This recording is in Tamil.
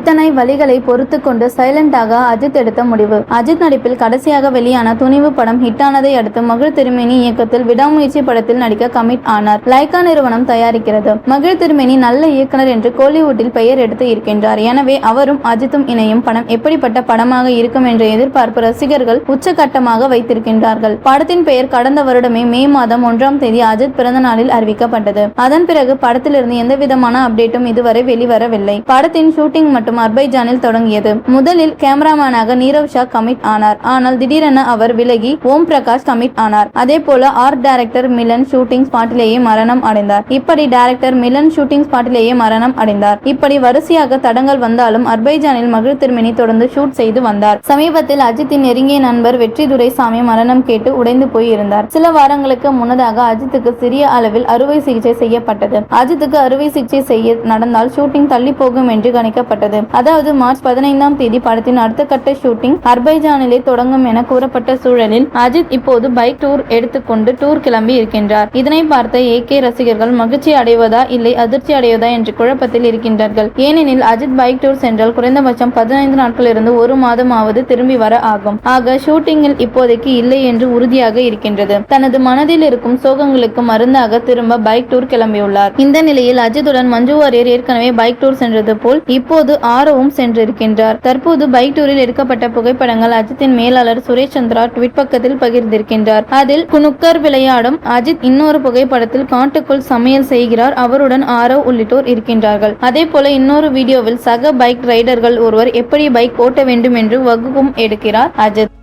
இத்தனை வழிகளை பொறுத்து கொண்டு சைலண்டாக அஜித் எடுத்த முடிவு. அஜித் நடிப்பில் கடைசியாக வெளியான துணிவு படம் ஹிட்டானதை அடுத்து மகிழ் திருமேனி இயக்கத்தில் விடாமுயற்சி படத்தில் நடிக்க கமிட் ஆனார். லைகா நிறுவனம் தயாரிக்கிறது. மகிழ் திருமேனி நல்ல இயக்குனர் என்று கோலிவுட்டில் பெயர் எடுத்து இருக்கின்றார். எனவே அவரும் அஜித்தும் இணையும் படம் எப்படிப்பட்ட படமாக இருக்கும் என்ற எதிர்பார்ப்பு ரசிகர்கள் உச்சகட்டமாக வைத்திருக்கின்றார்கள். படத்தின் பெயர் கடந்த வருடமே மே மாதம் 1ஆம் தேதி அஜித் பிறந்த நாளில் அறிவிக்கப்பட்டது. அதன் பிறகு படத்திலிருந்து எந்தவிதமான அப்டேட்டும் இதுவரை வெளிவரவில்லை. படத்தின் ஷூட்டிங் மட்டும் அர்பைஜானில் தொடங்கியது. முதலில் கேமராமேனாக நீரவ் ஷா கமிட் ஆனார். ஆனால் திடீரென அவர் விலகி ஓம் பிரகாஷ் கமிட் ஆனார். அதே போல ஆர்ட் டைரக்டர் மிலன் ஷூட்டிங் ஸ்பாட்டிலேயே மரணம் அடைந்தார். இப்படி டைரக்டர் மிலன் ஷூட்டிங் ஸ்பாட்டிலேயே மரணம் அடைந்தார். இப்படி வரிசையாக தடங்கள் வந்தாலும் அர்பைஜானில் மகிழ் திருமேனி தொடர்ந்து ஷூட் செய்து வந்தார். சமீபத்தில் அஜித்தின் நெருங்கிய நண்பர் வெற்றி துரைசாமி மரணம் கேட்டு உடைந்து போய் இருந்தார். சில வாரங்களுக்கு முன்னதாக அஜித்துக்கு சிறிய அளவில் அறுவை சிகிச்சை செய்யப்பட்டது. அஜித்துக்கு அறுவை சிகிச்சை செய்ய நடந்தால் ஷூட்டிங் தள்ளி போகும் என்று கணிக்கப்பட்டது. அதாவது மார்ச் 15ஆம் தேதி படத்தின் அடுத்த கட்ட ஷூட்டிங் அர்பைஜானிலே தொடங்கும் என கூறப்பட்ட சூழலில் அஜித் இப்போது பைக் டூர் எடுத்துக்கொண்டு டூர் கிளம்பி இருக்கின்றார். இதனை பார்த்த AK ரசிகர்கள் மகிழ்ச்சி அடைவதா இல்லை அதிர்ச்சி அடைவதா என்று குழப்பத்தில் இருக்கின்றார்கள். ஏனெனில் அஜித் பைக் டூர் சென்றால் குறைந்தபட்சம் 15 நாட்கள் இருந்து ஒரு மாதமாவது திரும்பி வர ஆகும். ஆக ஷூட்டிங்கில் இப்போதைக்கு இல்லை என்று உறுதியாக இருக்கின்றது. தனது மனதில் இருக்கும் சோகங்களுக்கு மருந்தாக திரும்ப பைக் டூர் கிளம்பியுள்ளார். இந்த நிலையில் அஜித்துடன் மஞ்சு வாரியர் ஏற்கனவே பைக் டூர் சென்றது போல் இப்போது ஆரோவும் சென்றிருக்கின்றார். தற்போது பைக் டூரில் எடுக்கப்பட்ட புகைப்படங்கள் அஜித்தின் மேலாளர் சுரேஷ் சந்திரா ட்விட் பக்கத்தில் பகிர்ந்திருக்கின்றார். அதில் குனுக்கர் விளையாடும் அஜித் இன்னொரு புகைப்படத்தில் காட்டுக்குள் சமையல் செய்கிறார். அவருடன் ஆரவ் உள்ளிட்டோர் இருக்கின்றார்கள். அதே போல இன்னொரு வீடியோவில் சக பைக் ரைடர்கள் ஒருவர் எப்படி பைக் ஓட்ட வேண்டும் என்று வகுப்பும் எடுக்கிறார் அஜித்.